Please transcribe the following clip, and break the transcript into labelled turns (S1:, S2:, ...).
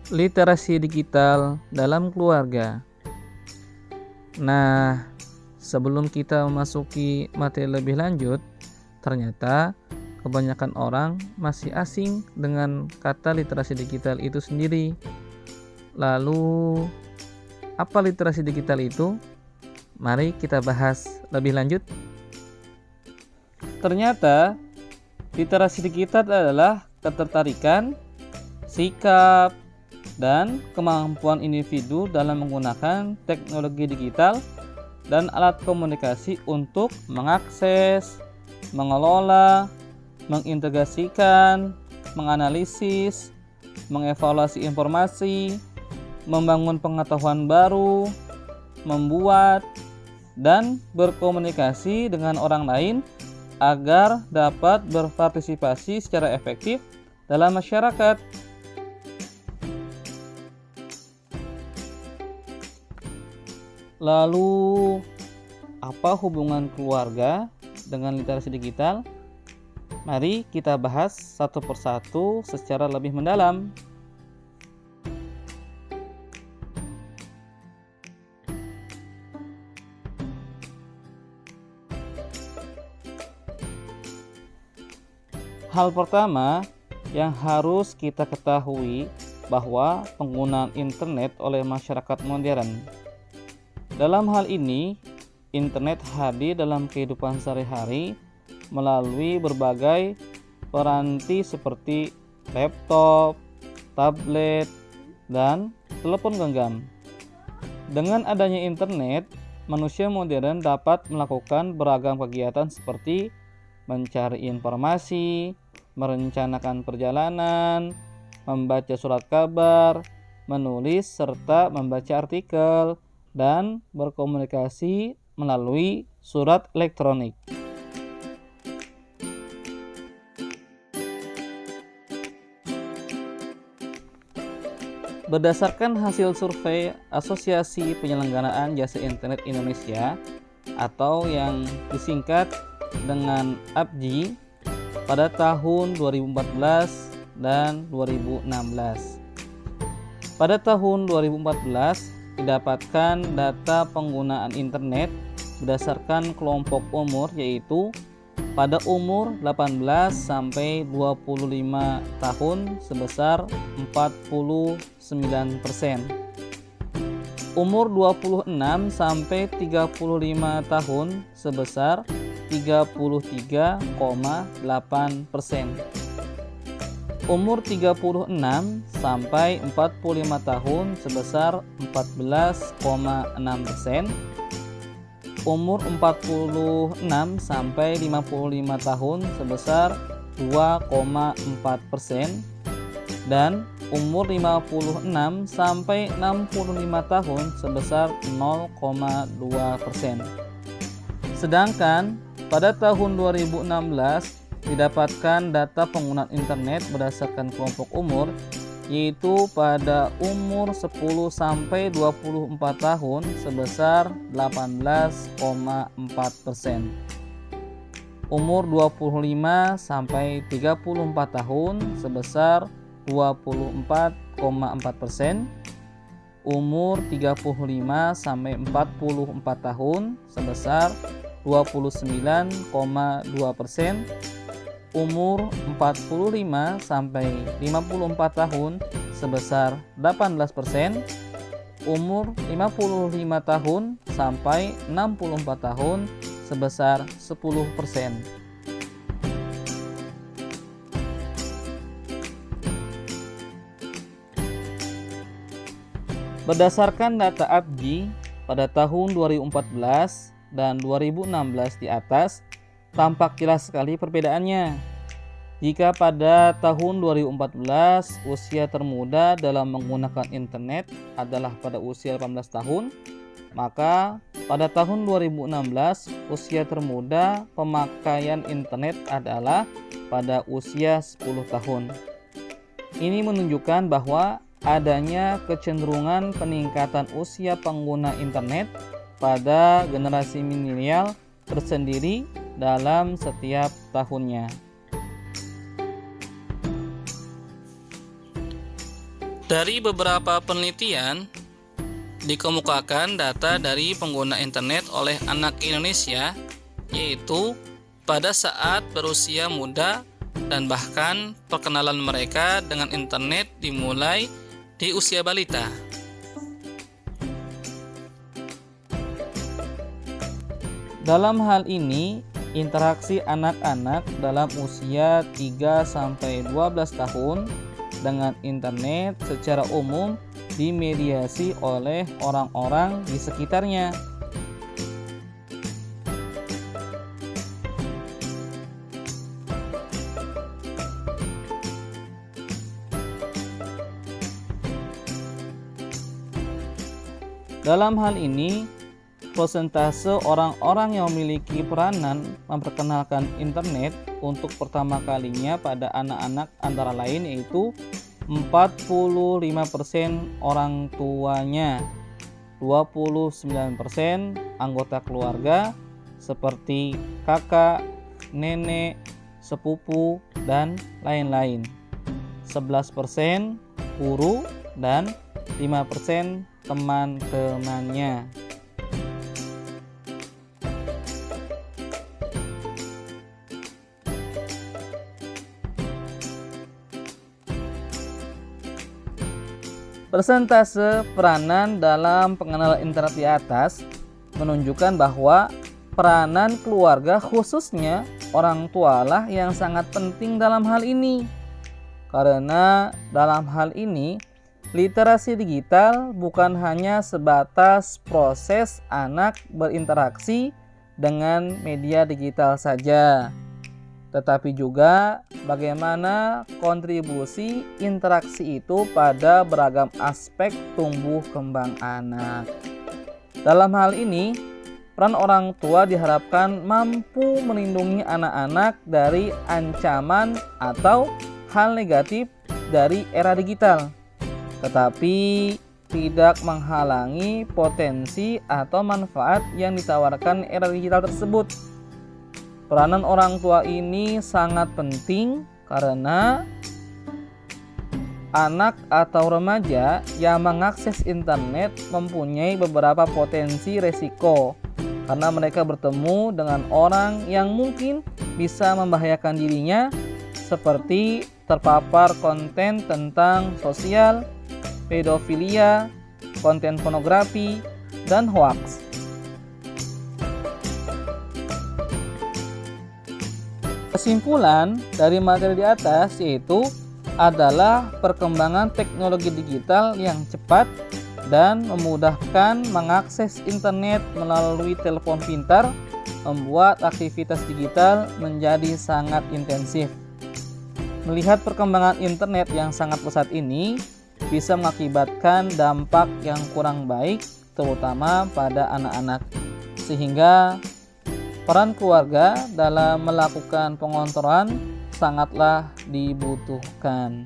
S1: Literasi digital dalam keluarga. Nah, sebelum kita memasuki materi lebih lanjut, ternyata kebanyakan orang masih asing dengan kata literasi digital itu sendiri. Lalu, apa literasi digital itu? Mari kita bahas lebih lanjut. Ternyata, literasi digital adalah ketertarikan, sikap, dan kemampuan individu dalam menggunakan teknologi digital dan alat komunikasi untuk mengakses, mengelola, mengintegrasikan, menganalisis, mengevaluasi informasi, membangun pengetahuan baru, membuat, dan berkomunikasi dengan orang lain agar dapat berpartisipasi secara efektif dalam masyarakat. Lalu, apa hubungan keluarga dengan literasi digital? Mari kita bahas satu persatu secara lebih mendalam. Hal pertama yang harus kita ketahui bahwa penggunaan internet oleh masyarakat modern. Dalam hal ini, internet hadir dalam kehidupan sehari-hari melalui berbagai peranti seperti laptop, tablet, dan telepon genggam. Dengan adanya internet, manusia modern dapat melakukan beragam kegiatan seperti mencari informasi, merencanakan perjalanan, membaca surat kabar, menulis serta membaca artikel, dan berkomunikasi melalui surat elektronik. Berdasarkan hasil survei Asosiasi Penyelenggaraan Jasa Internet Indonesia atau yang disingkat dengan APJI pada tahun 2014 dan 2016. Pada tahun 2014 didapatkan data penggunaan internet berdasarkan kelompok umur, yaitu pada umur 18 sampai 25 tahun sebesar 49%. Umur 26 sampai 35 tahun sebesar 33,8%. Umur 36 sampai 45 tahun sebesar 14,6%. Umur 46 sampai 55 tahun sebesar 2,4%. Dan umur 56 sampai 65 tahun sebesar 0,2%. Sedangkan pada tahun 2016 didapatkan data penggunaan internet berdasarkan kelompok umur, yaitu pada umur 10 sampai 24 tahun sebesar 18,4%. Umur 25 sampai 34 tahun sebesar 24,4%. Umur 35 sampai 44 tahun sebesar 29,2%. Umur 45 sampai 54 tahun sebesar 18%. Umur 55 tahun sampai 64 tahun sebesar 10%. Berdasarkan data APJI pada tahun 2014 dan 2016 di atas, tampak jelas sekali perbedaannya. Jika pada tahun 2014 usia termuda dalam menggunakan internet adalah pada usia 18 tahun, maka pada tahun 2016 usia termuda pemakaian internet adalah pada usia 10 tahun. Ini menunjukkan bahwa adanya kecenderungan peningkatan usia pengguna internet pada generasi milenial tersendiri dalam setiap tahunnya. Dari beberapa penelitian, dikemukakan data dari pengguna internet oleh anak Indonesia, yaitu pada saat berusia muda dan bahkan perkenalan mereka dengan internet dimulai di usia balita. Dalam hal ini, interaksi anak-anak dalam usia 3-12 tahun dengan internet secara umum dimediasi oleh orang-orang di sekitarnya. Dalam hal ini, persentase orang-orang yang memiliki peranan memperkenalkan internet untuk pertama kalinya pada anak-anak antara lain yaitu 45% orang tuanya, 29% anggota keluarga seperti kakak, nenek, sepupu, dan lain-lain, 11% guru, dan 5% teman-temannya. Persentase peranan dalam pengenalan internet di atas menunjukkan bahwa peranan keluarga, khususnya orang tualah yang sangat penting dalam hal ini. Karena dalam hal ini, literasi digital bukan hanya sebatas proses anak berinteraksi dengan media digital saja, tetapi juga bagaimana kontribusi interaksi itu pada beragam aspek tumbuh kembang anak. Dalam hal ini, peran orang tua diharapkan mampu melindungi anak-anak dari ancaman atau hal negatif dari era digital, tetapi tidak menghalangi potensi atau manfaat yang ditawarkan era digital tersebut. Peranan orang tua ini sangat penting karena anak atau remaja yang mengakses internet mempunyai beberapa potensi resiko karena mereka bertemu dengan orang yang mungkin bisa membahayakan dirinya, seperti terpapar konten tentang sosial, pedofilia, konten pornografi, dan hoaks. Kesimpulan dari materi di atas yaitu adalah perkembangan teknologi digital yang cepat dan memudahkan mengakses internet melalui telepon pintar membuat aktivitas digital menjadi sangat intensif. Melihat perkembangan internet yang sangat pesat ini bisa mengakibatkan dampak yang kurang baik terutama pada anak-anak, sehingga peran keluarga dalam melakukan pengontrolan sangatlah dibutuhkan.